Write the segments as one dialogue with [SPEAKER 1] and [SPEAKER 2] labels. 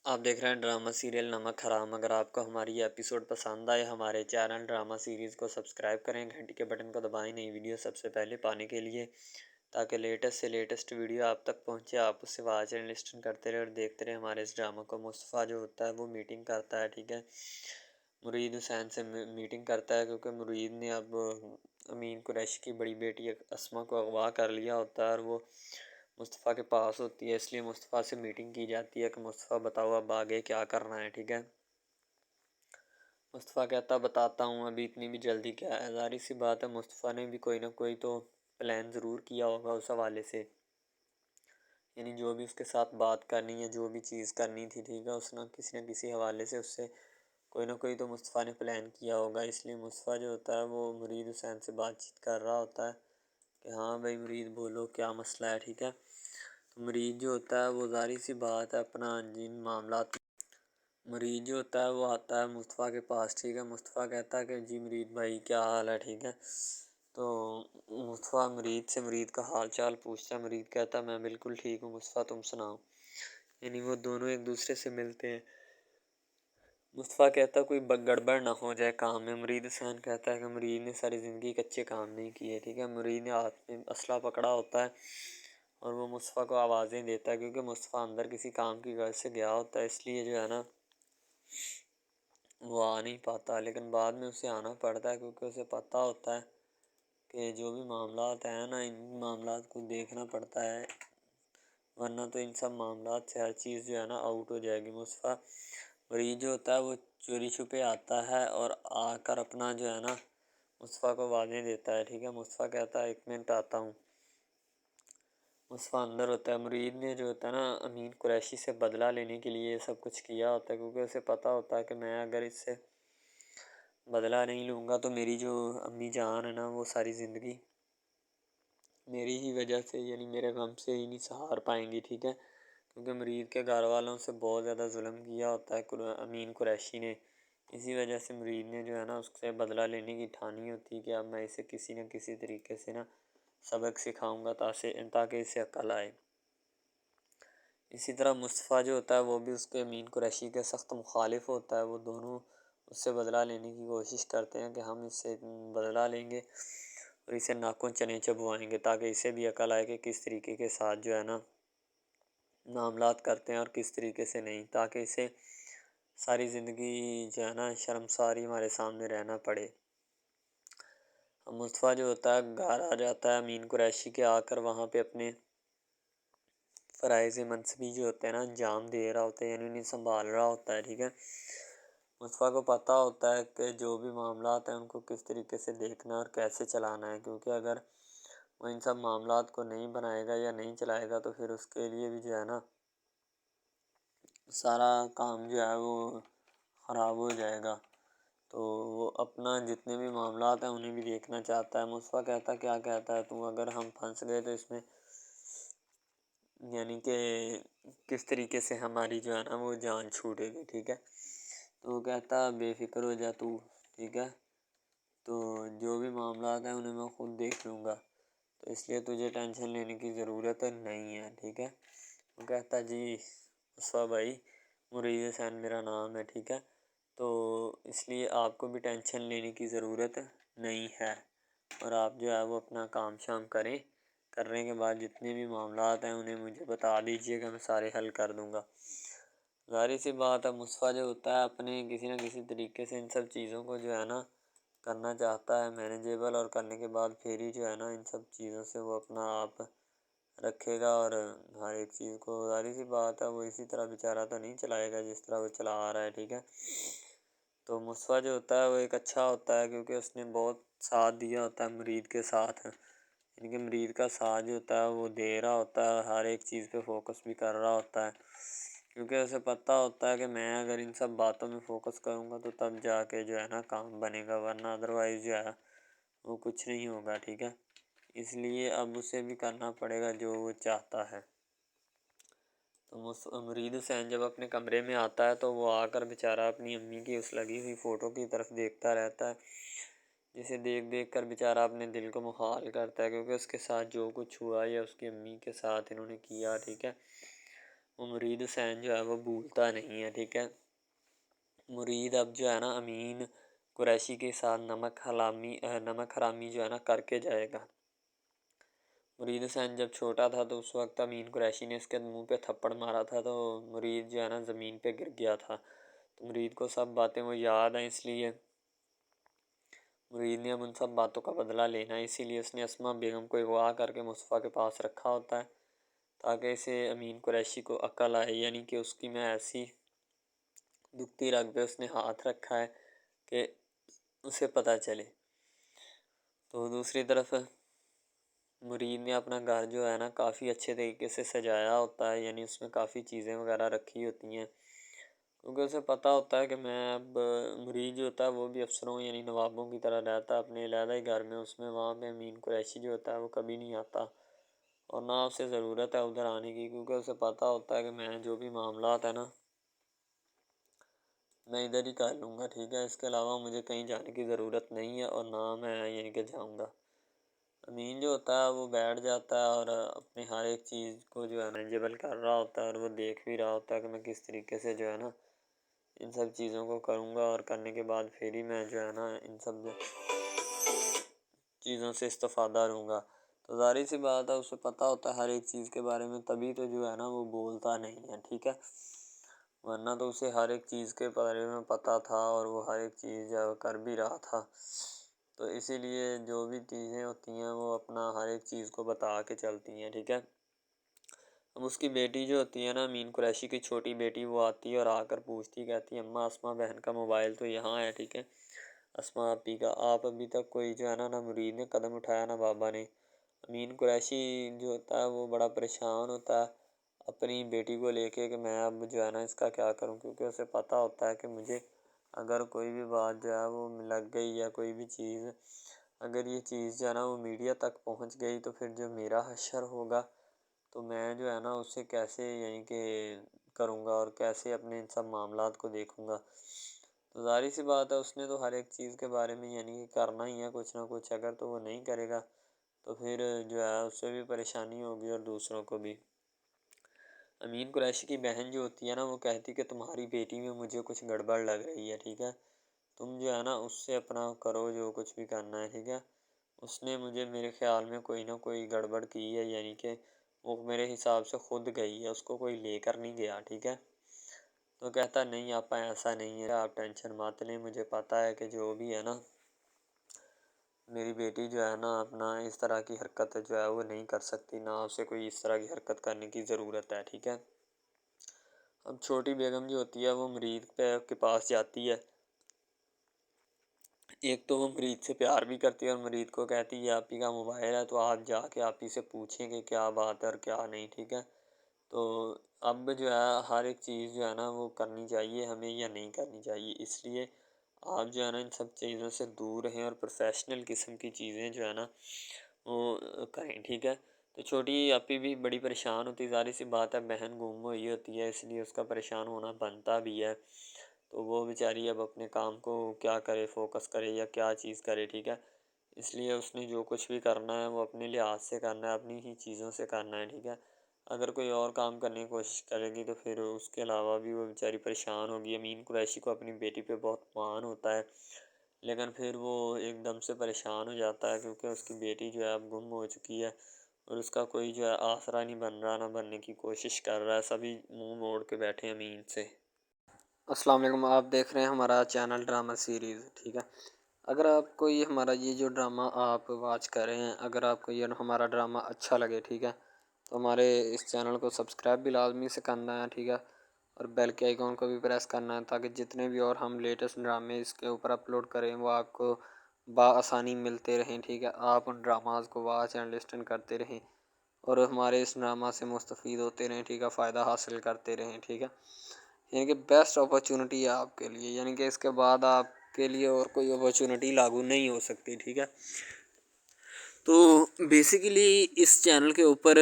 [SPEAKER 1] آپ دیکھ رہے ہیں ڈرامہ سیریل نمک حرام۔ اگر آپ کو ہماری یہ ایپیسوڈ پسند آئے ہمارے چینل ڈرامہ سیریز کو سبسکرائب کریں، گھنٹی کے بٹن کو دبائیں نئی ویڈیو سب سے پہلے پانے کے لیے، تاکہ لیٹسٹ سے لیٹسٹ ویڈیو آپ تک پہنچے۔ آپ اسے واچ اینڈ لسٹن کرتے رہے اور دیکھتے رہے ہمارے اس ڈرامہ کو۔ مصطفیٰ جو ہوتا ہے وہ میٹنگ کرتا ہے، ٹھیک ہے، مرید حسین سے میٹنگ کرتا ہے، کیونکہ مرید نے اب امین قریشی کی بڑی بیٹی اسما کو اغوا کر لیا ہوتا ہے اور وہ مصطفیٰ کے پاس ہوتی ہے، اس لیے مصطفیٰ سے میٹنگ کی جاتی ہے کہ مصطفیٰ بتاؤ اب آگے کیا کرنا ہے، ٹھیک ہے۔ مصطفیٰ کہتا بتاتا ہوں، ابھی اتنی بھی جلدی کیا ہے۔ ظاہر سی بات ہے مصطفیٰ نے بھی کوئی نہ کوئی تو پلان ضرور کیا ہوگا اس حوالے سے، یعنی جو بھی اس کے ساتھ بات کرنی ہے، جو بھی چیز کرنی تھی، ٹھیک ہے، اس نے کسی نہ کسی حوالے سے اس سے کوئی نہ کوئی تو مصطفیٰ نے پلان کیا ہوگا۔ اس لیے مصطفیٰ جو ہوتا ہے وہ مرید حسین سے بات چیت کر رہا ہوتا ہے کہ ہاں بھائی مرید بولو کیا مسئلہ ہے، ٹھیک ہے۔ تو مرید جو ہوتا ہے وہ ظاہر سی بات ہے اپنا جن معاملات، مرید جو ہوتا ہے وہ آتا ہے مصطفیٰ کے پاس، ٹھیک ہے۔ مصطفیٰ کہتا ہے کہ جی مرید بھائی کیا حال ہے، ٹھیک ہے۔ تو مصطفیٰ مرید کا حال چال پوچھتا ہے، مرید کہتا ہے میں بالکل ٹھیک ہوں مصطفیٰ، تم سناؤ۔ یعنی وہ دونوں ایک دوسرے سے ملتے ہیں۔ مصطفیٰ کہتا ہے کوئی گڑبڑ نہ ہو جائے کام میں۔ مرید حسین کہتا ہے کہ مرید نے ساری زندگی کچے کام نہیں کیے، ٹھیک ہے۔ مرید نے ہاتھ میں اسلحہ پکڑا ہوتا ہے اور وہ مصطفیٰ کو آوازیں دیتا ہے، کیونکہ مصطفیٰ اندر کسی کام کی غرض سے گیا ہوتا ہے، اس لیے جو ہے نا وہ آ نہیں پاتا، لیکن بعد میں اسے آنا پڑتا ہے، کیونکہ اسے پتہ ہوتا ہے کہ جو بھی معاملات ہیں نا ان معاملات کو دیکھنا پڑتا ہے، ورنہ تو ان سب معاملات سے ہر چیز جو ہے نا آؤٹ ہو جائے گی۔ مصطفیٰ مرید جو ہوتا ہے وہ چوری چھپے آتا ہے اور آ کر اپنا جو ہے نا مصطفیٰ کو آوازیں دیتا ہے، ٹھیک ہے۔ مصطفیٰ کہتا ہے 1 منٹ آتا ہوں۔ مصطفیٰ اندر ہوتا ہے۔ مرید نے جو ہوتا ہے نا امین قریشی سے بدلہ لینے کے لیے یہ سب کچھ کیا ہوتا ہے، کیونکہ اسے پتہ ہوتا ہے کہ میں اگر اس سے بدلہ نہیں لوں گا تو میری جو امی جان ہے نا وہ ساری زندگی میری ہی وجہ سے، یعنی میرے غم سے ہی نہیں سہار پائیں گی، ٹھیک ہے۔ کیونکہ مرید کے گھر والوں سے بہت زیادہ ظلم کیا ہوتا ہے امین قریشی نے، اسی وجہ سے مرید نے جو ہے نا اس سے بدلہ لینے کی ٹھانی ہوتی ہے کہ اب میں اسے کسی نہ کسی طریقے سے نا سبق سکھاؤں گا تاکہ اسے عقل آئے۔ اسی طرح مصطفیٰ جو ہوتا ہے وہ بھی اس کے امین قریشی کے سخت مخالف ہوتا ہے، وہ دونوں اس سے بدلہ لینے کی کوشش کرتے ہیں کہ ہم اس سے بدلہ لیں گے اور اسے ناکوں چنے چبوائیں گے، تاکہ اسے بھی عقل آئے کہ کس طریقے کے ساتھ جو ہے نا معاملات کرتے ہیں اور کس طریقے سے نہیں، تاکہ اسے ساری زندگی جو ہے نا شرمساری ہمارے سامنے رہنا پڑے۔ مصطفیٰ جو ہوتا ہے گھر آ جاتا ہے امین قریشی کے، آ کر وہاں پہ اپنے فرائض منصبی جو ہوتے ہیں نا انجام دے رہا ہوتا ہے، یعنی انہیں سنبھال رہا ہوتا ہے، ٹھیک ہے۔ مصطفیٰ کو پتہ ہوتا ہے کہ جو بھی معاملات ہیں ان کو کس طریقے سے دیکھنا اور کیسے چلانا ہے، کیونکہ اگر وہ ان سب معاملات کو نہیں بنائے گا یا نہیں چلائے گا تو پھر اس کے لیے بھی جو ہے نا سارا کام جو ہے وہ خراب ہو جائے گا۔ تو وہ اپنا جتنے بھی معاملات ہیں انہیں بھی دیکھنا چاہتا ہے۔ مصطفیٰ کہتا ہے کیا کہتا ہے تو اگر ہم پھنس گئے تو اس میں یعنی کہ کس طریقے سے ہماری جو ہے نا وہ جان چھوٹے گی، ٹھیک ہے۔ تو وہ کہتا بے فکر ہو جا تو، ٹھیک ہے، تو جو بھی معاملات ہیں انہیں میں خود دیکھ لوں گا، تو اس لیے تجھے ٹینشن لینے کی ضرورت نہیں ہے، ٹھیک ہے۔ وہ کہتا جی مصطفیٰ بھائی مرید حسین میرا نام ہے، ٹھیک ہے، تو اس لیے آپ کو بھی ٹینشن لینے کی ضرورت نہیں ہے، اور آپ جو ہے وہ اپنا کام شام کریں، کرنے کے بعد جتنے بھی معاملات ہیں انہیں مجھے بتا دیجیے گا، میں سارے حل کر دوں گا۔ ظاہر سی بات ہے مصطفیٰ جو ہوتا ہے اپنے کسی نہ کسی طریقے سے ان سب چیزوں کو جو ہے نا کرنا چاہتا ہے مینیجیبل، اور کرنے کے بعد پھر ہی جو ہے نا ان سب چیزوں سے وہ اپنا آپ رکھے گا، اور ہر ایک چیز کو ظاہر سی بات ہے وہ اسی طرح بیچارہ تو نہیں چلائے گا جس طرح وہ چلا آ رہا ہے، ٹھیک ہے۔ تو مصطفیٰ جو ہوتا ہے وہ ایک اچھا ہوتا ہے، کیونکہ اس نے بہت ساتھ دیا ہوتا ہے مرید کے ساتھ، یعنی کہ مرید کا ساتھ جو ہوتا ہے وہ دے رہا ہوتا ہے، ہر ایک چیز پہ فوکس بھی کر رہا ہوتا ہے، کیونکہ اسے پتہ ہوتا ہے کہ میں اگر ان سب باتوں میں فوکس کروں گا تو تب جا کے جو ہے نا کام بنے گا، ورنہ ادروائز جو ہے وہ کچھ نہیں ہوگا، ٹھیک ہے۔ اس لیے اب اسے بھی کرنا پڑے گا جو وہ چاہتا ہے۔ تو مرید حسین جب اپنے کمرے میں آتا ہے تو وہ آ کر بیچارہ اپنی امی کی اس لگی ہوئی فوٹو کی طرف دیکھتا رہتا ہے، جسے دیکھ دیکھ کر بیچارہ اپنے دل کو مخال کرتا ہے، کیونکہ اس کے ساتھ جو کچھ ہوا یا اس کی امی کے ساتھ انہوں نے کیا، ٹھیک ہے، وہ مرید حسین جو ہے وہ بھولتا نہیں ہے، ٹھیک ہے۔ مرید اب جو ہے نا امین قریشی کے ساتھ نمک حرامی جو ہے نا کر کے جائے گا۔ مرید حسین جب چھوٹا تھا تو اس وقت امین قریشی نے اس کے منہ پہ تھپڑ مارا تھا، تو مرید جو ہے نا زمین پہ گر گیا تھا۔ تو مرید کو سب باتیں وہ یاد ہیں، اس لیے مرید نے اب ان سب باتوں کا بدلہ لینا ہے، اسی لیے اس نے اسما بیگم کو اغوا کر کے مصطفیٰ کے پاس رکھا ہوتا ہے تاکہ اسے امین قریشی کو عقل آئے، یعنی کہ اس کی میں ایسی دکھتی رگ پہ اس نے ہاتھ رکھا ہے کہ اسے پتہ چلے۔ تو دوسری طرف مرید نے اپنا گھر جو ہے نا کافی اچھے طریقے سے سجایا ہوتا ہے، یعنی اس میں کافی چیزیں وغیرہ رکھی ہوتی ہیں، کیونکہ اسے پتہ ہوتا ہے کہ میں اب مرید جو ہوتا ہے وہ بھی افسروں یعنی نوابوں کی طرح رہتا ہے اپنے علیحدہ ہی گھر میں، اس میں وہاں پہ امین قریشی جو ہوتا ہے وہ کبھی نہیں آتا اور نہ اسے ضرورت ہے ادھر آنے کی، کیونکہ اسے پتہ ہوتا ہے کہ میں جو بھی معاملات ہیں نا میں ادھر ہی کر لوں گا، ٹھیک ہے۔ اس کے علاوہ مجھے کہیں جانے کی ضرورت نہیں ہے اور نہ میں یعنی کہ جاؤں گا۔ امین جو ہوتا ہے وہ بیٹھ جاتا ہے اور اپنی ہر ایک چیز کو جو ہے مینیجیبل کر رہا ہوتا ہے اور وہ دیکھ بھی رہا ہوتا ہے کہ میں کس طریقے سے جو ہے نا ان سب چیزوں کو کروں گا، اور کرنے کے بعد پھر ہی میں جو ہے نا ان سب چیزوں سے استفادہ لوں گا۔ تو ظاہر سی بات ہے اسے پتہ ہوتا ہے ہر ایک چیز کے بارے میں، تبھی تو جو ہے نا وہ بولتا نہیں ہے، ٹھیک ہے، ورنہ تو اسے ہر ایک چیز کے بارے میں پتہ تھا اور وہ ہر ایک چیز جو ہے وہ کر بھی رہا تھا۔ تو اسی لیے جو بھی چیزیں ہوتی ہیں وہ اپنا ہر ایک چیز کو بتا کے چلتی ہیں، ٹھیک ہے۔ اب اس کی بیٹی جو ہوتی ہے نا امین قریشی کی چھوٹی بیٹی، وہ آتی ہے اور آ کر پوچھتی، کہتی ہے اماں اسما بہن کا موبائل تو یہاں ہے، ٹھیک ہے، اسما آپی کا، آپ ابھی تک کوئی جو ہے نا مرید نے قدم اٹھایا نہ بابا نے۔ امین قریشی جو ہوتا ہے وہ بڑا پریشان ہوتا ہے اپنی بیٹی کو لے کے کہ میں اب جو ہے نا اس کا کیا کروں، کیونکہ اسے پتہ ہوتا ہے کہ مجھے اگر کوئی بھی بات جو ہے وہ لگ گئی یا کوئی بھی چیز اگر یہ چیز جو ہے نا وہ میڈیا تک پہنچ گئی تو پھر جو میرا حشر ہوگا تو میں جو ہے نا اسے کیسے یعنی کہ کروں گا اور کیسے اپنے ان سب معاملات کو دیکھوں گا۔ تو ظاہر سی بات ہے اس نے تو ہر ایک چیز کے بارے میں یعنی کہ کرنا ہی ہے کچھ نہ کچھ، اگر تو وہ نہیں کرے گا تو پھر جو ہے اس سے بھی پریشانی ہوگی اور دوسروں کو بھی۔ امین قریشی کی بہن جو ہوتی ہے نا وہ کہتی کہ تمہاری بیٹی میں مجھے کچھ گڑبڑ لگ رہی ہے، ٹھیک ہے، تم جو ہے نا اس سے اپنا کرو جو کچھ بھی کرنا ہے، ٹھیک ہے، اس نے مجھے میرے خیال میں کوئی نہ کوئی گڑبڑ کی ہے، یعنی کہ وہ میرے حساب سے خود گئی ہے، اس کو کوئی لے کر نہیں گیا، ٹھیک ہے۔ تو کہتا نہیں آپا ایسا نہیں ہے، آپ ٹینشن مت لیں، مجھے پتہ ہے کہ جو بھی ہے نا میری بیٹی جو ہے نا اپنا اس طرح کی حرکت جو ہے وہ نہیں کر سکتی، نہ اسے کوئی اس طرح کی حرکت کرنے کی ضرورت ہے، ٹھیک ہے۔ اب چھوٹی بیگم جو ہوتی ہے وہ مرید کے پاس جاتی ہے، ایک تو وہ مرید سے پیار بھی کرتی ہے اور مرید کو کہتی ہے آپ ہی کا موبائل ہے تو آپ جا کے آپ ہی سے پوچھیں کہ کیا بات ہے اور کیا نہیں، ٹھیک ہے۔ تو اب جو ہے ہر ایک چیز جو ہے نا وہ کرنی چاہیے ہمیں یا نہیں کرنی چاہیے، اس لیے آپ جو ہے نا ان سب چیزوں سے دور رہیں اور پروفیشنل قسم کی چیزیں جو ہے نا وہ کریں، ٹھیک ہے۔ تو چھوٹی آپی بھی بڑی پریشان ہوتی، ظاہر سی بات ہے بہن گم ہوئی ہوتی ہے، اس لیے اس کا پریشان ہونا بنتا بھی ہے، تو وہ بیچاری اب اپنے کام کو کیا کرے، فوکس کرے یا کیا چیز کرے، ٹھیک ہے۔ اس لیے اس نے جو کچھ بھی کرنا ہے وہ اپنے لحاظ سے کرنا ہے، اپنی ہی چیزوں سے کرنا ہے، ٹھیک ہے۔ اگر کوئی اور کام کرنے کی کوشش کرے گی تو پھر اس کے علاوہ بھی وہ بیچاری پریشان ہوگی۔ امین قریشی کو اپنی بیٹی پہ بہت مان ہوتا ہے، لیکن پھر وہ ایک دم سے پریشان ہو جاتا ہے کیونکہ اس کی بیٹی جو ہے اب گم ہو چکی ہے اور اس کا کوئی جو ہے آسرا نہیں بن رہا، نہ بننے کی کوشش کر رہا ہے، سبھی منہ موڑ کے بیٹھے ہیں امین سے۔ السلام علیکم، آپ دیکھ رہے ہیں ہمارا چینل ڈرامہ سیریز، ٹھیک ہے۔ اگر آپ کو یہ ہمارا یہ جو ڈرامہ آپ واچ کر رہے ہیں، اگر آپ کو یہ ہمارا ڈرامہ اچھا لگے، ٹھیک ہے، تو ہمارے اس چینل کو سبسکرائب بھی لازمی سے کرنا ہے، ٹھیک ہے، اور بیل کے آئیکن کو بھی پریس کرنا ہے تاکہ جتنے بھی اور ہم لیٹسٹ ڈرامے اس کے اوپر اپلوڈ کریں وہ آپ کو بآسانی ملتے رہیں، ٹھیک ہے۔ آپ ان ڈراماز کو واچ اینڈ لسٹن کرتے رہیں اور ہمارے اس ڈرامہ سے مستفید ہوتے رہیں، ٹھیک ہے، فائدہ حاصل کرتے رہیں، ٹھیک ہے۔ یعنی کہ بیسٹ اپرچونٹی ہے آپ کے لیے، یعنی کہ اس کے بعد آپ کے لیے اور کوئی اپرچونٹی لاگو نہیں ہو سکتی، ٹھیک ہے۔ تو بیسیکلی اس چینل کے اوپر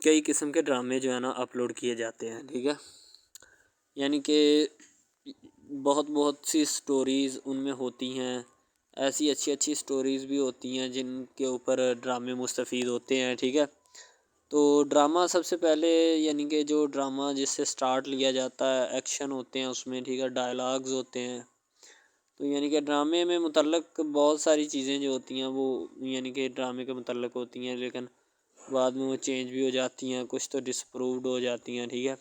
[SPEAKER 1] کئی قسم کے ڈرامے جو ہے نا اپلوڈ کیے جاتے ہیں، ٹھیک ہے، یعنی کہ بہت سی سٹوریز ان میں ہوتی ہیں، ایسی اچھی سٹوریز بھی ہوتی ہیں جن کے اوپر ڈرامے مستفید ہوتے ہیں، ٹھیک ہے۔
[SPEAKER 2] تو ڈرامہ سب سے پہلے یعنی کہ جو ڈرامہ جس سے سٹارٹ لیا جاتا ہے، ایکشن ہوتے ہیں اس میں، ٹھیک ہے، ڈائلاگز ہوتے ہیں. تو یعنی کہ ڈرامے میں متعلق بہت ساری چیزیں جو ہوتی ہیں وہ یعنی کہ ڈرامے کے متعلق ہوتی ہیں، لیکن بعد میں وہ چینج بھی ہو جاتی ہیں، کچھ تو ڈسپرووڈ ہو جاتی ہیں. ٹھیک ہے،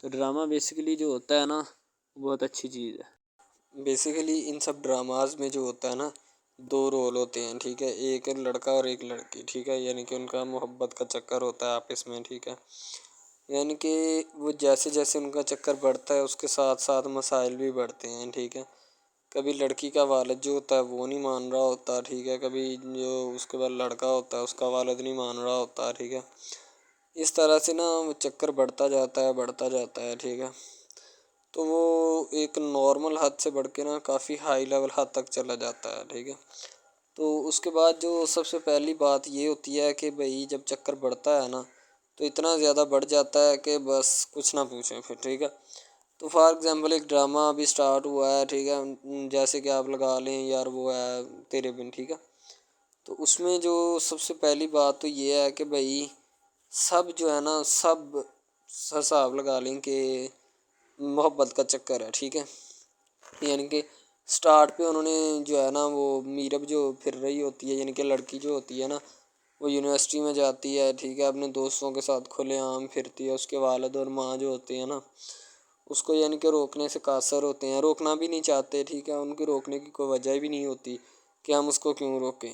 [SPEAKER 2] تو ڈرامہ بیسیکلی جو ہوتا ہے نا بہت اچھی چیز ہے.
[SPEAKER 1] بیسیکلی ان سب ڈراماز میں جو ہوتا ہے نا 2 رول ہوتے ہیں. ٹھیک ہے، ایک لڑکا اور ایک لڑکی. ٹھیک ہے، یعنی کہ ان کا محبت کا چکر ہوتا ہے آپس میں. ٹھیک ہے، یعنی کہ وہ جیسے جیسے ان کا چکر بڑھتا ہے اس کے ساتھ ساتھ مسائل بھی بڑھتے ہیں. ٹھیک ہے، کبھی لڑکی کا والد جو ہوتا ہے وہ نہیں مان رہا ہوتا. ٹھیک ہے، کبھی جو اس کے بعد لڑکا ہوتا ہے اس کا والد نہیں مان رہا ہوتا. ٹھیک ہے، اس طرح سے نا وہ چکر بڑھتا جاتا ہے بڑھتا جاتا ہے. ٹھیک ہے، تو وہ ایک نارمل حد سے بڑھ کے نا کافی ہائی لیول حد تک چلا جاتا ہے. ٹھیک ہے، تو اس کے بعد جو سب سے پہلی بات یہ ہوتی ہے کہ بھئی جب چکر بڑھتا ہے نا تو اتنا زیادہ بڑھ جاتا ہے کہ بس کچھ نہ پوچھیں پھر. ٹھیک ہے، تو فار ایگزامپل ایک ڈرامہ ابھی سٹارٹ ہوا ہے. ٹھیک ہے، جیسے کہ آپ لگا لیں یار وہ ہے تیرے بن. ٹھیک ہے، تو اس میں جو سب سے پہلی بات تو یہ ہے کہ بھئی سب جو ہے نا سب حساب لگا لیں کہ محبت کا چکر ہے. ٹھیک ہے، یعنی کہ سٹارٹ پہ انہوں نے جو ہے نا وہ میرب جو پھر رہی ہوتی ہے، یعنی کہ لڑکی جو ہوتی ہے نا وہ یونیورسٹی میں جاتی ہے. ٹھیک ہے، اپنے دوستوں کے ساتھ کھلے عام پھرتی ہے. اس کے والد اور ماں جو ہوتے ہیں نا اس کو یعنی کہ روکنے سے قاصر ہوتے ہیں، روکنا بھی نہیں چاہتے. ٹھیک ہے، ان کی روکنے کی کوئی وجہ بھی نہیں ہوتی کہ ہم اس کو کیوں روکیں.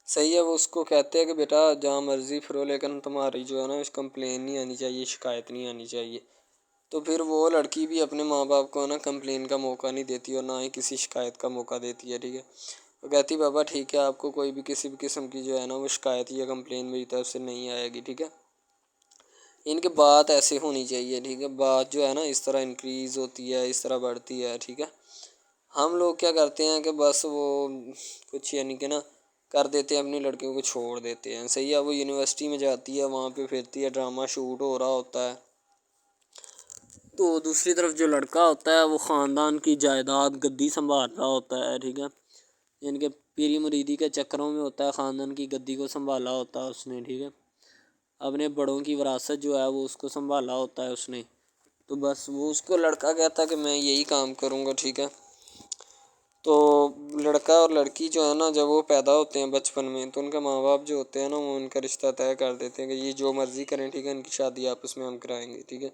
[SPEAKER 1] صحیح ہے، وہ اس کو کہتے ہیں کہ بیٹا جہاں مرضی پھرو لیکن تمہاری جو ہے نا کمپلین نہیں آنی چاہیے، شکایت نہیں آنی چاہیے. تو پھر وہ لڑکی بھی اپنے ماں باپ کو نا کمپلین کا موقع نہیں دیتی اور نہ ہی کسی شکایت کا موقع دیتی ہے. ٹھیک ہے، وہ کہتی بابا ٹھیک ہے، آپ کو کوئی بھی کسی بھی قسم کی جو ہے نا وہ شکایت یا کمپلین میری طرف سے نہیں آئے گی. ٹھیک ہے، ان کی بات ایسے ہونی چاہیے. ٹھیک ہے، بات جو ہے نا اس طرح انکریز ہوتی ہے، اس طرح بڑھتی ہے. ٹھیک ہے، ہم لوگ کیا کرتے ہیں کہ بس وہ کچھ یعنی کہ نا کر دیتے ہیں، اپنی لڑکیوں کو چھوڑ دیتے ہیں. صحیح ہے، وہ یونیورسٹی میں جاتی ہے، وہاں پہ پھرتی ہے، ڈرامہ شوٹ ہو رہا ہوتا ہے.
[SPEAKER 2] تو دوسری طرف جو لڑکا ہوتا ہے وہ خاندان کی جائیداد گدی سنبھال رہا ہوتا ہے. ٹھیک ہے، یعنی کہ پیری مریدی کے چکروں میں ہوتا ہے، خاندان کی گدی کو سنبھالا ہوتا ہے اس نے. ٹھیک ہے، اپنے بڑوں کی وراثت جو ہے وہ اس کو سنبھالا ہوتا ہے اس نے. تو بس وہ اس کو لڑکا کہتا ہے کہ میں یہی کام کروں گا. ٹھیک ہے، تو لڑکا اور لڑکی جو ہے نا جب وہ پیدا ہوتے ہیں بچپن میں تو ان کے ماں باپ جو ہوتے ہیں نا وہ ان کا رشتہ طے کر دیتے ہیں کہ یہ جو مرضی کریں. ٹھیک ہے، ان کی شادی آپس میں ہم کرائیں گے. ٹھیک ہے،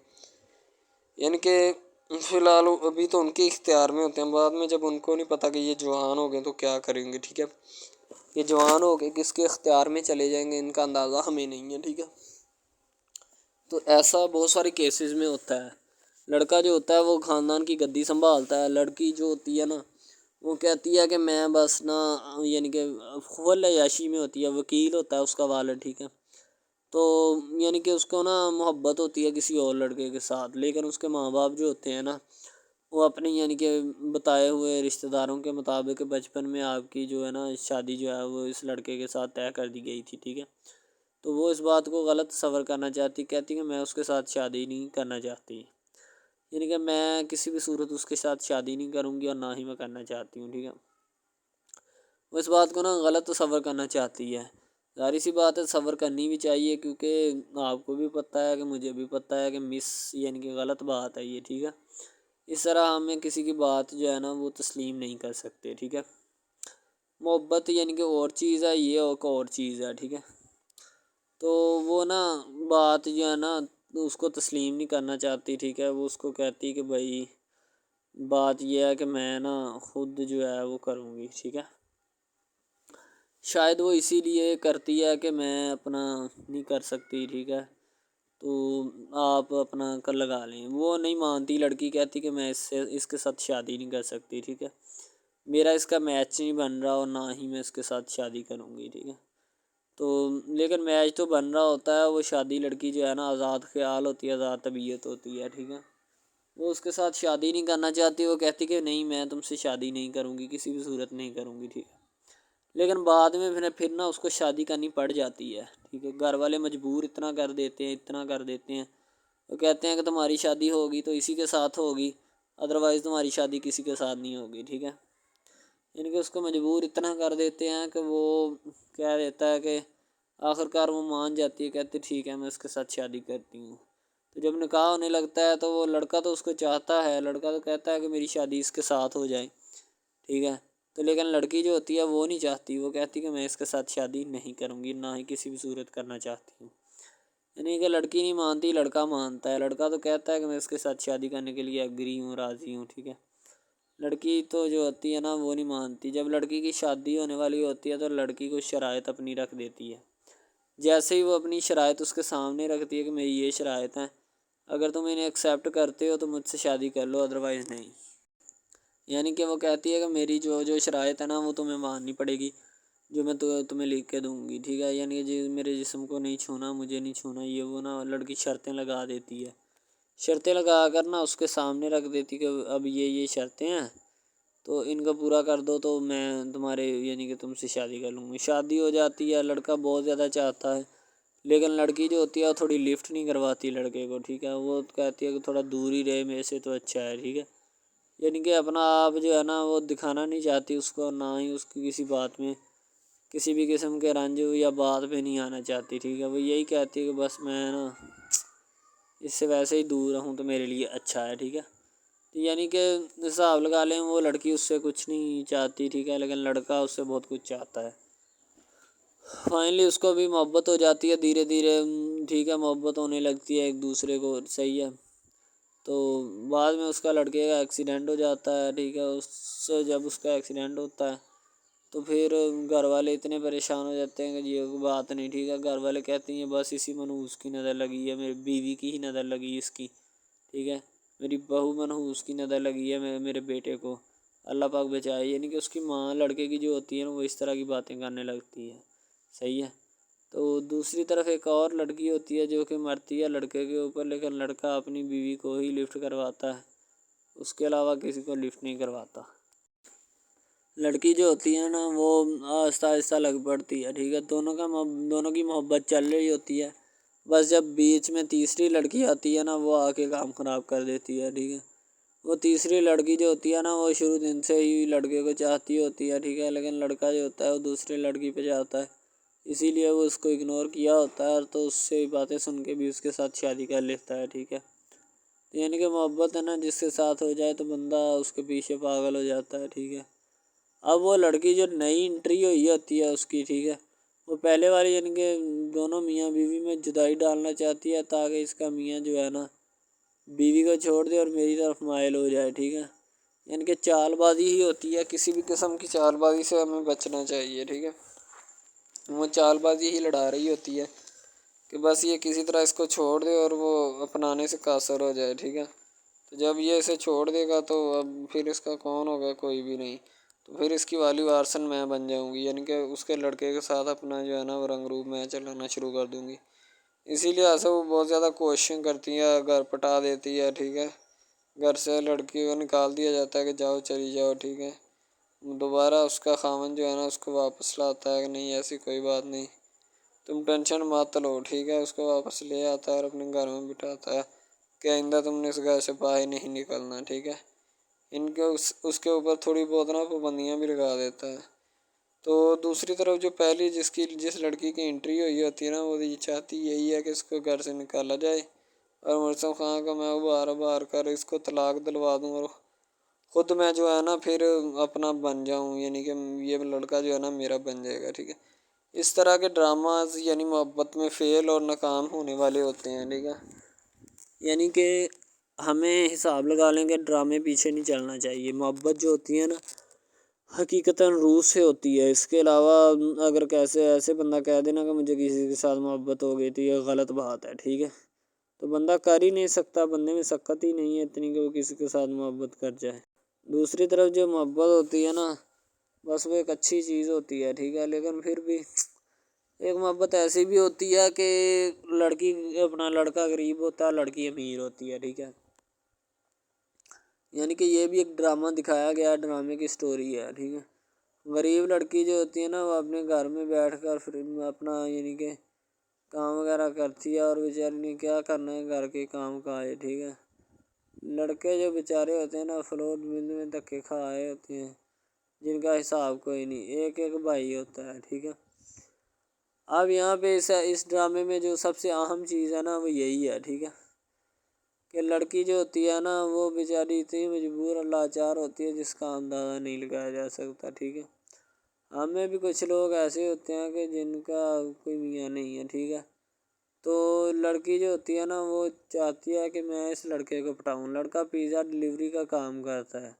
[SPEAKER 2] یعنی کہ فی الحال ابھی تو ان کے اختیار میں ہوتے ہیں، بعد میں جب ان کو نہیں پتہ کہ یہ جوان ہو گئے تو کیا کریں گے. ٹھیک ہے، یہ جوان ہو گئے کس کے اختیار میں چلے جائیں گے ان کا اندازہ ہمیں نہیں ہے. ٹھیک ہے، تو ایسا بہت سارے کیسز میں ہوتا ہے. لڑکا جو ہوتا ہے وہ خاندان کی گدی سنبھالتا ہے، لڑکی جو ہوتی ہے نا وہ کہتی ہے کہ میں بس نا یعنی کہ خول عیاشی میں ہوتی ہے، وکیل ہوتا ہے اس کا والد. ٹھیک ہے، تو یعنی کہ اس کو نا محبت ہوتی ہے کسی اور لڑکے کے ساتھ، لیکن اس کے ماں باپ جو ہوتے ہیں نا وہ اپنی یعنی کہ بتائے ہوئے رشتہ داروں کے مطابق بچپن میں آپ کی جو ہے نا شادی جو ہے وہ اس لڑکے کے ساتھ طے کر دی گئی تھی. ٹھیک ہے، تو وہ اس بات کو غلط تصور کرنا چاہتی، کہتی کہ میں اس کے ساتھ شادی نہیں کرنا چاہتی، یعنی کہ میں کسی بھی صورت اس کے ساتھ شادی نہیں کروں گی اور نہ ہی میں کرنا چاہتی ہوں. ٹھیک ہے، وہ اس بات کو نا غلط تصور کرنا چاہتی ہے. ظاہر سی بات ہے صبر کرنی بھی چاہیے، کیونکہ آپ کو بھی پتہ ہے کہ مجھے بھی پتہ ہے کہ یعنی کہ غلط بات ہے یہ. ٹھیک ہے، اس طرح ہمیں کسی کی بات جو ہے نا وہ تسلیم نہیں کر سکتے. ٹھیک ہے، محبت یعنی کہ اور چیز ہے، یہ ایک اور چیز ہے. ٹھیک ہے، تو وہ نا بات جو ہے نا اس کو تسلیم نہیں کرنا چاہتی. ٹھیک ہے، وہ اس کو کہتی کہ بھائی بات یہ ہے کہ میں نا خود جو ہے وہ کروں گی. ٹھیک ہے، شاید وہ اسی لیے کرتی ہے کہ میں اپنا نہیں کر سکتی. ٹھیک ہے، تو آپ اپنا کر لگا لیں. وہ نہیں مانتی، لڑکی کہتی کہ میں اس کے ساتھ شادی نہیں کر سکتی. ٹھیک ہے، میرا اس کا میچ نہیں بن رہا اور نہ ہی میں اس کے ساتھ شادی کروں گی. ٹھیک ہے، تو لیکن میچ تو بن رہا ہوتا ہے. وہ شادی لڑکی جو ہے نا آزاد خیال ہوتی ہے، آزاد طبیعت ہوتی ہے. ٹھیک ہے، وہ اس کے ساتھ شادی نہیں کرنا چاہتی، وہ کہتی کہ نہیں میں تم سے شادی نہیں کروں گی، کسی بھی صورت نہیں کروں گی. ٹھیک ہے، لیکن بعد میں پھر نا اس کو شادی کرنی پڑ جاتی ہے. ٹھیک ہے، گھر والے مجبور اتنا کر دیتے ہیں. وہ کہتے ہیں کہ تمہاری شادی ہوگی تو اسی کے ساتھ ہوگی، ادروائز تمہاری شادی کسی کے ساتھ نہیں ہوگی. ٹھیک ہے، یعنی کہ اس کو مجبور اتنا کر دیتے ہیں کہ وہ کہہ دیتا ہے کہ آخرکار وہ مان جاتی ہے، کہتے ٹھیک ہے میں اس کے ساتھ شادی کرتی ہوں۔ تو جب نکاح ہونے لگتا ہے تو وہ لڑکا تو اس کو چاہتا ہے، لڑکا تو کہتا ہے کہ میری شادی اس کے ساتھ ہو جائے، ٹھیک ہے، تو لیکن لڑکی جو ہوتی ہے وہ نہیں چاہتی، وہ کہتی کہ میں اس کے ساتھ شادی نہیں کروں گی، نہ ہی کسی بھی صورت کرنا چاہتی ہوں۔ یعنی کہ لڑکی نہیں مانتی، لڑکا مانتا ہے، لڑکا تو کہتا ہے کہ میں اس کے ساتھ شادی کرنے کے لیے ایگری ہوں، راضی ہوں، ٹھیک ہے۔ لڑکی تو جو ہوتی ہے نا وہ نہیں مانتی۔ جب لڑکی کی شادی ہونے والی ہوتی ہے تو لڑکی کو شرائط اپنی رکھ دیتی ہے۔ جیسے ہی وہ اپنی شرائط اس کے سامنے رکھتی ہے کہ میری یہ شرائط ہیں، اگر تم انہیں ایکسیپٹ کرتے ہو تو مجھ سے شادی کر لو، ادروائز نہیں۔ یعنی کہ وہ کہتی ہے کہ میری جو شرائط ہے نا وہ تمہیں ماننی پڑے گی، جو میں تمہیں لکھ کے دوں گی، ٹھیک ہے۔ یعنی کہ میرے جسم کو نہیں چھونا، مجھے نہیں چھونا، یہ وہ نا لڑکی شرطیں لگا دیتی ہے، شرطیں لگا کر نا اس کے سامنے رکھ دیتی کہ اب یہ شرطیں ہیں تو ان کو پورا کر دو تو میں تمہارے یعنی کہ تم سے شادی کر لوں گی۔ شادی ہو جاتی ہے، لڑکا بہت زیادہ چاہتا ہے، لیکن لڑکی جو ہوتی ہے وہ تھوڑی لفٹ نہیں کرواتی لڑکے کو، ٹھیک ہے، وہ کہتی ہے کہ تھوڑا دور ہی رہے میرے سے تو اچھا ہے، ٹھیک ہے۔ یعنی کہ اپنا آپ جو ہے نا وہ دکھانا نہیں چاہتی اس کو، نہ ہی اس کی کسی بات میں کسی بھی قسم کے رنج یا بات پہ نہیں آنا چاہتی، ٹھیک ہے۔ وہ یہی کہتی ہے کہ بس میں نا اس سے ویسے ہی دور رہوں تو میرے لیے اچھا ہے، ٹھیک ہے۔ یعنی کہ حساب لگا لیں وہ لڑکی اس سے کچھ نہیں چاہتی، ٹھیک ہے، لیکن لڑکا اس سے بہت کچھ چاہتا ہے۔ فائنلی اس کو بھی محبت ہو جاتی ہے دھیرے دھیرے، ٹھیک ہے، محبت ہونے لگتی ہے ایک دوسرے کو، صحیح ہے۔ تو بعد میں اس کا لڑکے کا ایکسیڈنٹ ہو جاتا ہے، ٹھیک ہے۔ جب اس کا ایکسیڈنٹ ہوتا ہے تو پھر گھر والے اتنے پریشان ہو جاتے ہیں کہ یہ بات نہیں، ٹھیک ہے، گھر والے کہتے ہیں بس اسی منحوس کی نظر لگی ہے، میری بیوی کی ہی نظر لگی اس کی، ٹھیک ہے، میری بہو منحوس کی نظر لگی ہے میرے بیٹے کو، اللہ پاک بچائے۔ یعنی کہ اس کی ماں لڑکے کی جو ہوتی ہے نا وہ اس طرح کی باتیں کرنے لگتی ہے، صحیح ہے۔ تو دوسری طرف ایک اور لڑکی ہوتی ہے جو کہ مرتی ہے لڑکے کے اوپر، لیکن لڑکا اپنی بیوی کو ہی لفٹ کرواتا ہے، اس کے علاوہ کسی کو لفٹ نہیں کرواتا۔ لڑکی جو ہوتی ہے نا وہ آہستہ آہستہ لگ پڑتی ہے، ٹھیک ہے، دونوں کی محبت چل رہی ہوتی ہے، بس جب بیچ میں تیسری لڑکی آتی ہے نا وہ آ کے کام خراب کر دیتی ہے، ٹھیک ہے۔ وہ تیسری لڑکی جو ہوتی ہے نا وہ شروع دن سے ہی لڑکے کو چاہتی ہوتی ہے، ٹھیک ہے، لیکن لڑکا جو ہوتا ہے وہ دوسرے لڑکی پہ جاتا ہے، اسی لیے وہ اس کو اگنور کیا ہوتا ہے، اور تو اس سے باتیں سن کے بھی اس کے ساتھ شادی کر لیتا ہے، ٹھیک ہے۔ یعنی کہ محبت ہے نا جس کے ساتھ ہو جائے تو بندہ اس کے پیچھے پاگل ہو جاتا ہے، ٹھیک ہے۔ اب وہ لڑکی جو نئی انٹری ہوئی ہوتی ہے اس کی، ٹھیک ہے، وہ پہلے والی یعنی کہ دونوں میاں بیوی میں جدائی ڈالنا چاہتی ہے تاکہ اس کا میاں جو ہے نا بیوی کو چھوڑ دے اور میری طرف مائل ہو جائے، ٹھیک ہے۔ یعنی کہ چال بازی ہی ہوتی ہے، کسی بھی قسم کی چال بازی سے ہمیں بچنا چاہیے، ٹھیک ہے۔ وہ چال بازی ہی لڑا رہی ہوتی ہے کہ بس یہ کسی طرح اس کو چھوڑ دے اور وہ اپنانے سے قاصر ہو جائے، ٹھیک ہے۔ تو جب یہ اسے چھوڑ دے گا تو اب پھر اس کا کون ہوگا، کوئی بھی نہیں، تو پھر اس کی والی وارثن میں بن جاؤں گی، یعنی کہ اس کے لڑکے کے ساتھ اپنا جو ہے نا وہ رنگ روپ میں چلانا شروع کر دوں گی۔ اسی لیے سے وہ بہت زیادہ کوششیں کرتی ہے، گھر پٹا دیتی ہے، ٹھیک ہے، گھر سے لڑکی کو نکال دیا جاتا ہے کہ جاؤ چلی جاؤ، ٹھیک ہے۔ دوبارہ اس کا خاوند جو ہے نا اس کو واپس لاتا ہے کہ نہیں ایسی کوئی بات نہیں، تم ٹینشن مت لو، ٹھیک ہے، اس کو واپس لے آتا ہے اور اپنے گھر میں بٹھاتا ہے کہ آئندہ تم نے اس گھر سے باہر نہیں نکلنا، ٹھیک ہے۔ ان کے اس کے اوپر تھوڑی بہت نا پابندیاں بھی لگا دیتا ہے۔ تو دوسری طرف جو پہلی جس لڑکی کی انٹری ہوئی ہوتی ہے نا وہ یہ چاہتی یہی ہے کہ اس کو گھر سے نکالا جائے اور مرسم خان کا میں بار کر اس کو طلاق دلوا دوں اور خود میں جو ہے نا پھر اپنا بن جاؤں، یعنی کہ یہ لڑکا جو ہے نا میرا بن جائے گا، ٹھیک ہے۔ اس طرح کے ڈراماز یعنی محبت میں فیل اور ناکام ہونے والے ہوتے ہیں، ٹھیک ہے۔ یعنی کہ ہمیں حساب لگا لیں کہ ڈرامے پیچھے نہیں چلنا چاہیے، محبت جو ہوتی ہے نا حقیقتاً روح سے ہوتی ہے۔ اس کے علاوہ اگر ایسے بندہ کہہ دینا کہ مجھے کسی کے ساتھ محبت ہو گئی تھی، یہ غلط بات ہے، ٹھیک ہے۔ تو بندہ کر ہی نہیں سکتا، بندے میں سکت ہی نہیں ہے اتنی کہ وہ کسی کے ساتھ محبت کر جائے۔ دوسری طرف جو محبت ہوتی ہے نا بس وہ ایک اچھی چیز ہوتی ہے، ٹھیک ہے، لیکن پھر بھی ایک محبت ایسی بھی ہوتی ہے کہ لڑکا غریب ہوتا ہے، لڑکی امیر ہوتی ہے، ٹھیک ہے۔ یعنی کہ یہ بھی ایک ڈرامہ دکھایا گیا، ڈرامے کی سٹوری ہے، ٹھیک ہے۔ غریب لڑکی جو ہوتی ہے نا وہ اپنے گھر میں بیٹھ کر پھر اپنا یعنی کہ کام وغیرہ کرتی ہے اور بیچاری نے کیا کرنا ہے گھر کے کام کاج، ٹھیک ہے۔ لڑکے جو بیچارے ہوتے ہیں نا فلوٹ مل میں دھکے کھائے ہوتے ہیں جن کا حساب کوئی نہیں، ایک بھائی ہوتا ہے، ٹھیک ہے۔ اب یہاں پہ اس ڈرامے میں جو سب سے اہم چیز ہے نا وہ یہی ہے، ٹھیک ہے، کہ لڑکی جو ہوتی ہے نا وہ بیچاری اتنی مجبور اور لاچار ہوتی ہے جس کا اندازہ نہیں لگایا جا سکتا، ٹھیک ہے۔ ہمیں بھی کچھ لوگ ایسے ہوتے ہیں کہ جن کا کوئی میاں نہیں ہے، ٹھیک ہے، تو لڑکی جو ہوتی ہے نا وہ چاہتی ہے کہ میں اس لڑکے کو پٹاؤں۔ لڑکا پیزا ڈلیوری کا کام کرتا ہے،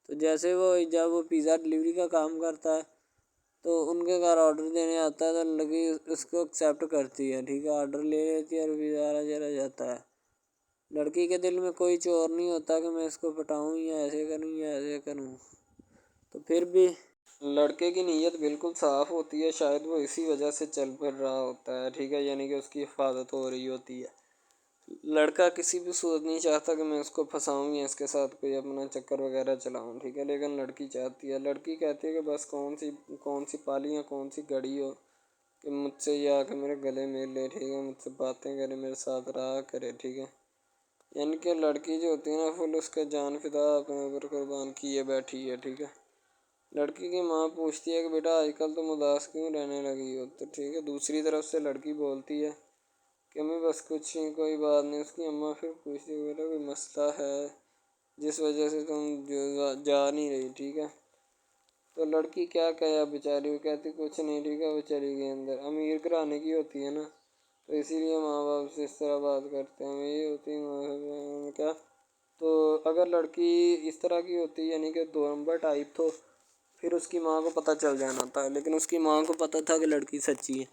[SPEAKER 2] تو جیسے جب وہ پیزا ڈلیوری کا کام کرتا ہے تو ان کے گھر آرڈر دینے آتا ہے تو لڑکی اس کو ایکسیپٹ کرتی ہے، ٹھیک ہے، آرڈر لے لیتی ہے اور پیزا چلا جاتا ہے۔ لڑکی کے دل میں کوئی چور نہیں ہوتا کہ میں اس کو پٹاؤں یا ایسے کروں یا ایسے کروں، تو پھر بھی لڑکے کی نیت بالکل صاف ہوتی ہے، شاید وہ اسی وجہ سے چل پھر رہا ہوتا ہے، ٹھیک ہے، یعنی کہ اس کی حفاظت ہو رہی ہوتی ہے۔ لڑکا کسی بھی صورت نہیں چاہتا کہ میں اس کو پھنساؤں یا اس کے ساتھ کوئی اپنا چکر وغیرہ چلاؤں، ٹھیک ہے، لیکن لڑکی چاہتی ہے، لڑکی کہتی ہے کہ بس کون سی پالی یا کون سی گھڑی ہو کہ مجھ سے یہ آ کے میرے گلے مل لے، ٹھیک ہے، مجھ سے باتیں کرے، میرے ساتھ رہا کرے، ٹھیک ہے۔ یعنی کہ لڑکی جو ہوتی ہے نا فل اس کا جان فدا اپنے اوپر قربان کیے بیٹھی ہے، ٹھیک ہے۔ لڑکی کی ماں پوچھتی ہے کہ بیٹا آج کل تم اداس کیوں رہنے لگی ہو، تو ٹھیک ہے، دوسری طرف سے لڑکی بولتی ہے کہ میں بس کچھ نہیں، کوئی بات نہیں۔ اس کی اماں پھر پوچھتی ہے بیٹا کوئی مسئلہ ہے جس وجہ سے تم جا نہیں رہی، ٹھیک ہے، تو لڑکی کیا کہے بیچاری، وہ کہتی کچھ نہیں، ٹھیک ہے، وہ چلی گئی اندر۔ امیر گھرانے کی ہوتی ہے نا تو اسی لیے ماں باپ سے اس طرح بات کرتے ہیں، یہی ہوتی ہے کیا۔ تو اگر لڑکی اس طرح کی ہوتی یعنی کہ 2 نمبر ٹائپ تو پھر اس کی ماں کو پتہ چل جانا تھا، لیکن اس کی ماں کو پتہ تھا کہ لڑکی سچی ہے۔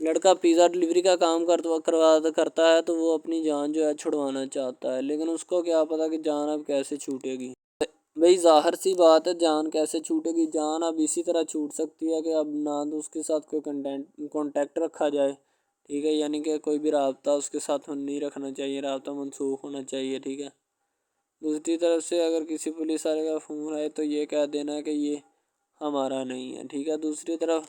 [SPEAKER 2] لڑکا پیزا ڈلیوری کا کام کرتا ہے تو وہ اپنی جان جو ہے چھڑوانا چاہتا ہے، لیکن اس کو کیا پتہ کہ جان اب کیسے چھوٹے گی۔ بھئی ظاہر سی بات ہے، جان کیسے چھوٹے گی، جان اب اسی طرح چھوٹ سکتی ہے کہ اب نہ تو اس کے ساتھ کوئی کانٹیکٹ رکھا جائے، ٹھیک ہے، یعنی کہ کوئی بھی رابطہ اس کے ساتھ نہیں رکھنا چاہیے، رابطہ منسوخ ہونا چاہیے، ٹھیک ہے۔ دوسری طرف سے اگر کسی پولیس والے کا فون آئے تو یہ کہہ دینا کہ یہ ہمارا نہیں ہے، ٹھیک ہے۔ دوسری طرف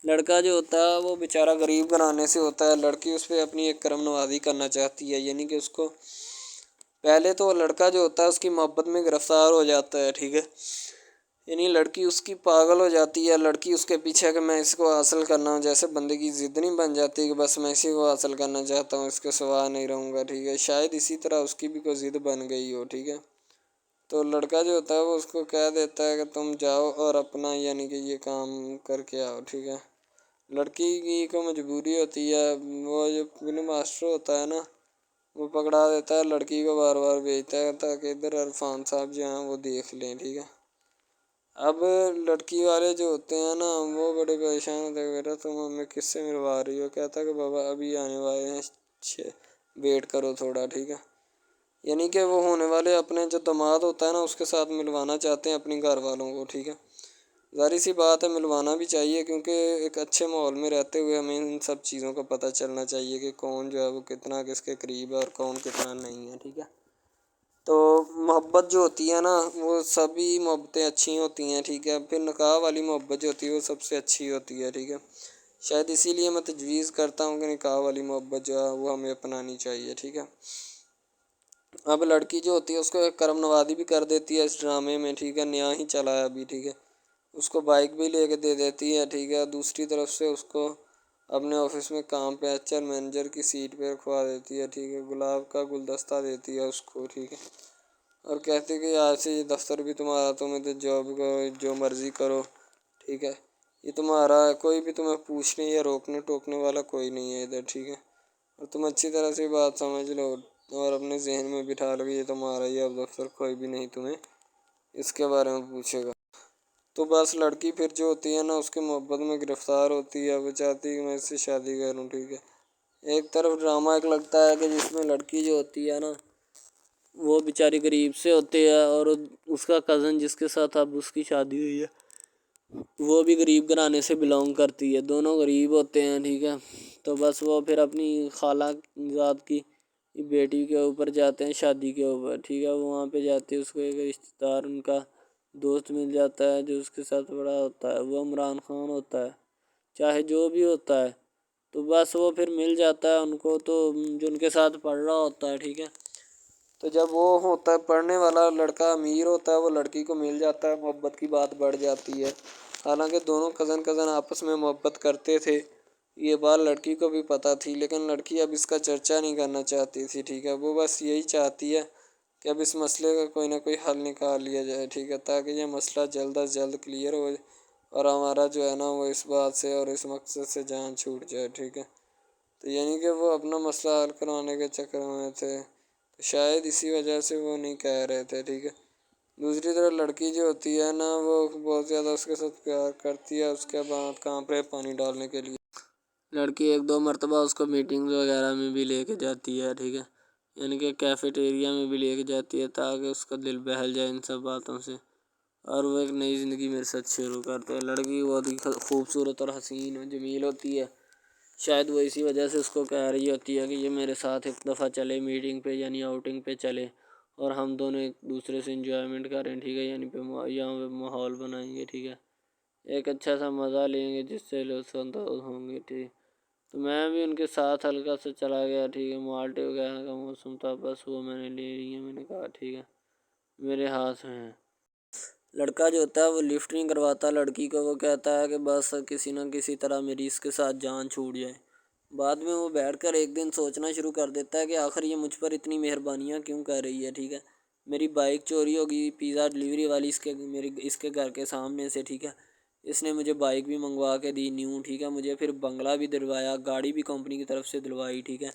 [SPEAKER 2] لڑکا جو ہوتا ہے وہ بیچارہ غریب گھرانے سے ہوتا ہے، لڑکی اس پہ اپنی ایک کرم نوازی کرنا چاہتی ہے، یعنی کہ اس کو پہلے تو لڑکا جو ہوتا ہے اس کی محبت میں گرفتار ہو جاتا ہے، ٹھیک ہے، یعنی لڑکی اس کی پاگل ہو جاتی ہے، لڑکی اس کے پیچھے کہ میں اس کو حاصل کرنا ہوں، جیسے بندے کی ضد نہیں بن جاتی کہ بس میں اسی کو حاصل کرنا چاہتا ہوں، اس کے سوا نہیں رہوں گا، ٹھیک ہے، شاید اسی طرح اس کی بھی کوئی ضد بن گئی ہو، ٹھیک ہے۔ تو لڑکا جو ہوتا ہے وہ اس کو کہہ دیتا ہے کہ تم جاؤ اور اپنا یعنی کہ یہ کام کر کے آؤ، ٹھیک ہے۔ لڑکی کی کو مجبوری ہوتی ہے، وہ جو فلم ماسٹر ہوتا ہے نا وہ پکڑا دیتا ہے لڑکی کو، بار بار بھیجتا ہے تاکہ ادھر عرفان صاحب جو ہیں وہ دیکھ لیں، ٹھیک ہے۔ اب لڑکی والے جو ہوتے ہیں نا وہ بڑے پریشان ہوتے ہیں، بیٹا تم ہمیں کس سے ملوا رہی ہو، کہتا ہے کہ بابا ابھی آنے والے ہیں، ویٹ کرو تھوڑا، ٹھیک ہے، یعنی کہ وہ ہونے والے اپنے جو داماد ہوتا ہے نا اس کے ساتھ ملوانا چاہتے ہیں اپنی گھر والوں کو، ٹھیک ہے۔ ظاہر سی بات ہے ملوانا بھی چاہیے، کیونکہ ایک اچھے ماحول میں رہتے ہوئے ہمیں ان سب چیزوں کا پتہ چلنا چاہیے کہ کون جو ہے وہ کتنا کس کے قریب ہے اور کون کتنا نہیں ہے، ٹھیک ہے۔ تو محبت جو ہوتی ہے نا وہ سبھی محبتیں اچھی ہوتی ہیں، ٹھیک ہے، پھر نکاح والی محبت جو ہوتی ہے وہ سب سے اچھی ہوتی ہے، ٹھیک ہے۔ شاید اسی لیے میں تجویز کرتا ہوں کہ نکاح والی محبت جو ہے وہ ہمیں اپنانی چاہیے، ٹھیک ہے۔ اب لڑکی جو ہوتی ہے اس کو ایک کرم نوازی بھی کر دیتی ہے اس ڈرامے میں، ٹھیک ہے، نیا ہی چلا ہے ابھی، ٹھیک ہے، اس کو بائک بھی لے کے دے دیتی ہے، ٹھیک ہے۔ دوسری طرف سے اس کو اپنے آفس میں کام پہ HR مینیجر کی سیٹ پہ رکھوا دیتی ہے، ٹھیک ہے، گلاب کا گلدستہ دیتی ہے اس کو، ٹھیک ہے، اور کہتی ہے کہ آج سے یہ دفتر بھی تمہارا، تم ادھر جاب کرو جو مرضی کرو، ٹھیک ہے، یہ تمہارا ہے، کوئی بھی تمہیں پوچھنے یا روکنے ٹوکنے والا کوئی نہیں ہے ادھر، ٹھیک ہے، اور تم اچھی طرح سے بات سمجھ لو اور اپنے ذہن میں بٹھا لو کہ یہ تمہارا ہی اب دفتر، کوئی بھی نہیں تمہیں اس کے بارے میں پوچھے گا۔ تو بس لڑکی پھر جو ہوتی ہے نا اس کی محبت میں گرفتار ہوتی ہے، وہ چاہتی ہے کہ میں اس سے شادی کروں، ٹھیک ہے۔ ایک طرف ڈرامہ ایک لگتا ہے کہ جس میں لڑکی جو ہوتی ہے نا وہ بیچاری غریب سے ہوتی ہے اور اس کا کزن جس کے ساتھ اب اس کی شادی ہوئی ہے وہ بھی غریب گھرانے سے بلانگ کرتی ہے، دونوں غریب ہوتے ہیں، ٹھیک ہے۔ تو بس وہ پھر اپنی خالہ زاد کی بیٹی کے اوپر جاتے ہیں شادی کے اوپر، ٹھیک ہے، وہاں پہ جاتے اس کو ایک رشتہ دار ان کا دوست مل جاتا ہے جو اس کے ساتھ بڑا ہوتا ہے، وہ عمران خان ہوتا ہے، چاہے جو بھی ہوتا ہے، تو بس وہ پھر مل جاتا ہے ان کو، تو جو ان کے ساتھ پڑھ رہا ہوتا ہے، ٹھیک ہے، تو جب وہ ہوتا ہے پڑھنے والا لڑکا امیر ہوتا ہے وہ لڑکی کو مل جاتا ہے، محبت کی بات بڑھ جاتی ہے، حالانکہ دونوں کزن آپس میں محبت کرتے تھے یہ بات لڑکی کو بھی پتہ تھی، لیکن لڑکی اب اس کا چرچا نہیں کرنا چاہتی تھی، ٹھیک ہے. وہ بس یہی چاہتی ہے کہ اب اس مسئلے کا کوئی نہ کوئی حل نکال لیا جائے، ٹھیک ہے، تاکہ یہ مسئلہ جلد از جلد کلیئر ہو اور ہمارا جو ہے نا وہ اس بات سے اور اس مقصد سے جان چھوٹ جائے، ٹھیک ہے. تو یعنی کہ وہ اپنا مسئلہ حل کروانے کے چکر میں تھے، تو شاید اسی وجہ سے وہ نہیں کہہ رہے تھے، ٹھیک ہے. دوسری طرف لڑکی جو ہوتی ہے نا وہ بہت زیادہ اس کے ساتھ پیار کرتی ہے، اس کے بعد کہاں پہ پانی ڈالنے کے لیے لڑکی 1-2 مرتبہ اس کو میٹنگ وغیرہ میں بھی لے کے جاتی ہے، ٹھیک ہے، یعنی کہ کیفیٹیریا میں بھی لے کے جاتی ہے تاکہ اس کا دل بہل جائے ان سب باتوں سے، اور وہ ایک نئی زندگی میرے ساتھ شروع کرتے ہیں. لڑکی بہت ہی خوبصورت اور حسین و جمیل ہوتی ہے، شاید وہ اسی وجہ سے اس کو کہہ رہی ہوتی ہے کہ یہ میرے ساتھ ایک دفعہ چلے میٹنگ پہ، یعنی آؤٹنگ پہ چلے، اور ہم دونوں ایک دوسرے سے انجوائمنٹ کریں، ٹھیک ہے، یعنی یہاں پہ ماحول بنائیں گے، ٹھیک ہے، ایک اچھا سا مزہ لیں گے جس سے لطف اندوز ہوں گے، ٹھیک. تو میں بھی ان کے ساتھ ہلکا سا چلا گیا، ٹھیک ہے. مالٹے وغیرہ کا موسم تھا، بس وہ میں نے لے لی ہے. میں نے کہا ٹھیک ہے میرے ہاتھ میں ہے. لڑکا جو ہوتا ہے وہ لفٹ نہیں کرواتا لڑکی کو، وہ کہتا ہے کہ بس کسی نہ کسی طرح میری اس کے ساتھ جان چھوٹ جائے. بعد میں وہ بیٹھ کر ایک دن سوچنا شروع کر دیتا ہے کہ آخر یہ مجھ پر اتنی مہربانیاں کیوں کر رہی ہے، ٹھیک ہے. میری بائک چوری ہوگی، پیزا ڈلیوری والی اس کے گھر کے سامنے سے، ٹھیک ہے، اس نے مجھے بائک بھی منگوا کے دی نیو، ٹھیک ہے، مجھے پھر بنگلہ بھی دلوایا، گاڑی بھی کمپنی کی طرف سے دلوائی، ٹھیک ہے،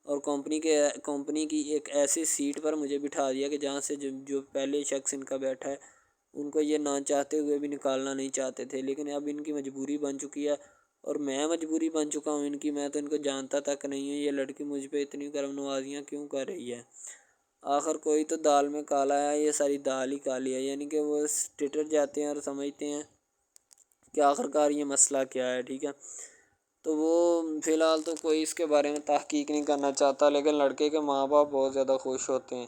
[SPEAKER 2] اور کمپنی کی ایک ایسی سیٹ پر مجھے بٹھا دیا کہ جہاں سے جو پہلے شخص ان کا بیٹھا ہے ان کو یہ نہ چاہتے ہوئے بھی نکالنا نہیں چاہتے تھے، لیکن اب ان کی مجبوری بن چکی ہے اور میں مجبوری بن چکا ہوں ان کی. میں تو ان کو جانتا تک نہیں ہوں، یہ لڑکی مجھ پہ اتنی کرم نوازیاں کیوں کر رہی ہے. آخر کوئی تو دال میں کالا ہے، یہ ساری دال ہی کالی ہے، یعنی کہ وہ ٹٹر جاتے ہیں اور سمجھتے ہیں کہ آخر کار یہ مسئلہ کیا ہے، ٹھیک ہے. تو وہ فی الحال تو کوئی اس کے بارے میں تحقیق نہیں کرنا چاہتا، لیکن لڑکے کے ماں باپ بہت زیادہ خوش ہوتے ہیں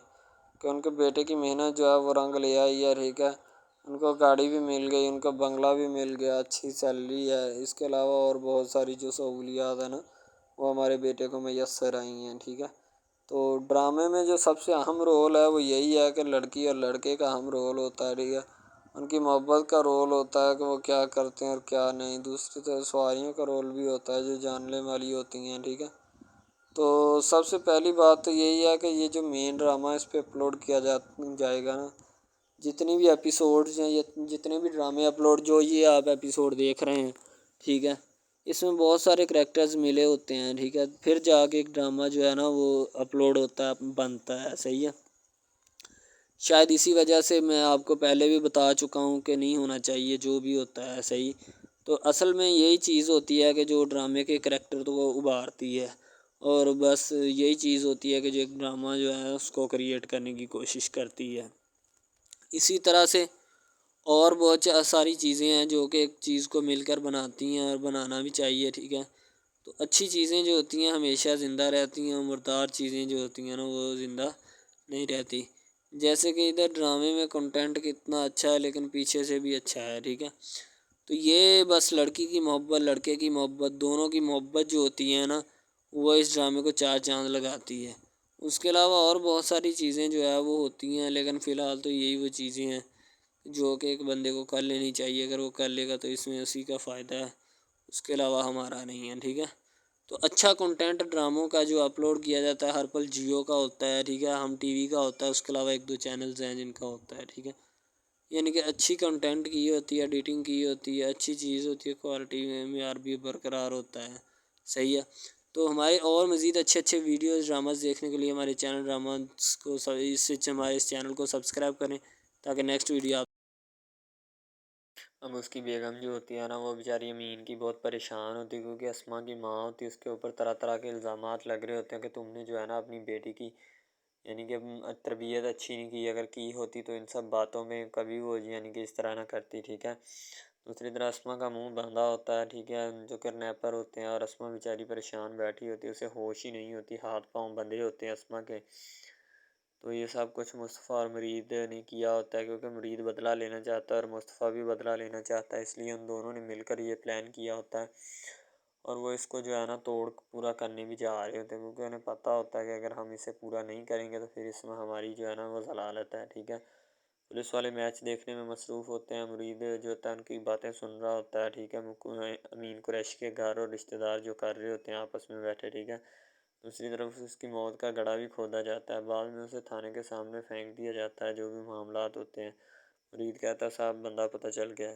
[SPEAKER 2] کہ ان کے بیٹے کی محنت جو ہے وہ رنگ لے آئی ہے، ٹھیک ہے. ان کو گاڑی بھی مل گئی، ان کو بنگلہ بھی مل گیا، اچھی سیلری ہے، اس کے علاوہ اور بہت ساری جو سہولیات ہیں نا وہ ہمارے بیٹے کو میسر آئی ہیں، ٹھیک ہے. تو ڈرامے میں جو سب سے اہم رول ہے وہ یہی ہے کہ لڑکی اور لڑکے کا اہم رول ہوتا ہے، ٹھیک ہے. ان کی محبت کا رول ہوتا ہے کہ وہ کیا کرتے ہیں اور کیا نہیں. دوسری طرف سواریوں کا رول بھی ہوتا ہے جو جاننے والی ہوتی ہیں، ٹھیک ہے. تو سب سے پہلی بات تو یہی ہے کہ یہ جو مین ڈرامہ اس پہ اپلوڈ کیا جائے گا نا، جتنی بھی ایپیسوڈز ہیں، جتنے بھی ڈرامے اپلوڈ جو یہ آپ ایپیسوڈ دیکھ رہے ہیں، ٹھیک ہے، اس میں بہت سارے کریکٹرز ملے ہوتے ہیں، ٹھیک ہے، پھر جا کے ایک ڈرامہ جو ہے نا وہ اپلوڈ ہوتا ہے، بنتا ہے، صحیح ہے. شاید اسی وجہ سے میں آپ کو پہلے بھی بتا چکا ہوں کہ نہیں ہونا چاہیے جو بھی ہوتا ہے، صحیح. تو اصل میں یہی چیز ہوتی ہے کہ جو ڈرامے کے کریکٹر تو وہ ابھارتی ہے، اور بس یہی چیز ہوتی ہے کہ جو ایک ڈرامہ جو ہے اس کو کریٹ کرنے کی کوشش کرتی ہے. اسی طرح سے اور بہت ساری چیزیں ہیں جو کہ ایک چیز کو مل کر بناتی ہیں اور بنانا بھی چاہیے، ٹھیک ہے. تو اچھی چیزیں جو ہوتی ہیں ہمیشہ زندہ رہتی ہیں، مردار چیزیں جو ہوتی ہیں نا وہ زندہ نہیں رہتی. جیسے کہ ادھر ڈرامے میں کنٹینٹ کتنا اچھا ہے لیکن پیچھے سے بھی اچھا ہے، ٹھیک ہے. تو یہ بس لڑکی کی محبت، لڑکے کی محبت، دونوں کی محبت جو ہوتی ہے نا وہ اس ڈرامے کو 4 چاند لگاتی ہے. اس کے علاوہ اور بہت ساری چیزیں جو ہے وہ ہوتی ہیں، لیکن فی الحال تو یہی وہ چیزیں ہیں جو کہ ایک بندے کو کر لینی چاہیے. اگر وہ کر لے گا تو اس میں اسی کا فائدہ ہے، اس کے علاوہ ہمارا نہیں ہے، ٹھیک ہے. تو اچھا کنٹینٹ ڈراموں کا جو اپلوڈ کیا جاتا ہے ہر پل جیو کا ہوتا ہے، ٹھیک ہے، ہم ٹی وی کا ہوتا ہے، اس کے علاوہ 1-2 چینلز ہیں جن کا ہوتا ہے، ٹھیک ہے. یعنی کہ اچھی کنٹینٹ کی ہوتی ہے، ایڈیٹنگ کی ہوتی ہے، اچھی چیز ہوتی ہے، کوالٹی میں معیار بھی برقرار ہوتا ہے، صحیح ہے. تو ہمارے اور مزید اچھے ویڈیوز ڈراماز دیکھنے کے لیے ہمارے چینل ڈراماز کو ہمارے اس چینل کو سبسکرائب کریں تاکہ نیکسٹ ویڈیو آپ
[SPEAKER 1] اب اس کی بیگم جو ہوتی ہے نا وہ بیچاری امین کی بہت پریشان ہوتی ہے، کیونکہ اسما کی ماں ہوتی ہے، اس کے اوپر طرح طرح کے الزامات لگ رہے ہوتے ہیں کہ تم نے جو ہے نا اپنی بیٹی کی یعنی کہ تربیت اچھی نہیں کی، اگر کی ہوتی تو ان سب باتوں میں کبھی وہ یعنی کہ اس طرح نہ کرتی، ٹھیک ہے. دوسری طرح اسما کا منہ بندھا ہوتا ہے، ٹھیک ہے، جو کڈنیپر ہوتے ہیں، اور اسما بیچاری پریشان بیٹھی ہوتی ہے، اسے ہوش ہی نہیں ہوتی، ہاتھ پاؤں بندھے ہوتے ہیں اسما کے. تو یہ سب کچھ مصطفیٰ اور مرید نے کیا ہوتا ہے، کیونکہ مرید بدلہ لینا چاہتا ہے اور مصطفیٰ بھی بدلہ لینا چاہتا ہے، اس لیے ان دونوں نے مل کر یہ پلان کیا ہوتا ہے. اور وہ اس کو جو ہے نا توڑ پورا کرنے بھی جا رہے ہوتے ہیں، کیونکہ انہیں پتہ ہوتا ہے کہ اگر ہم اسے پورا نہیں کریں گے تو پھر اس میں ہماری جو ہے نا وہ ضلالت ہے، ٹھیک ہے. پولیس والے میچ دیکھنے میں مصروف ہوتے ہیں، مرید جو ہوتا ہے ان کی باتیں سن رہا ہوتا ہے، ٹھیک ہے، امین قریشی کے گھر اور رشتہ دار جو کر رہے ہوتے ہیں آپس میں بیٹھے، ٹھیک ہے۔ دوسری طرف اس کی موت کا گڑھا بھی کھودا جاتا ہے، بعد میں اسے تھانے کے سامنے پھینک دیا جاتا ہے۔ جو بھی معاملات ہوتے ہیں، مرید کہتا ہے صاحب بندہ پتہ چل گیا ہے۔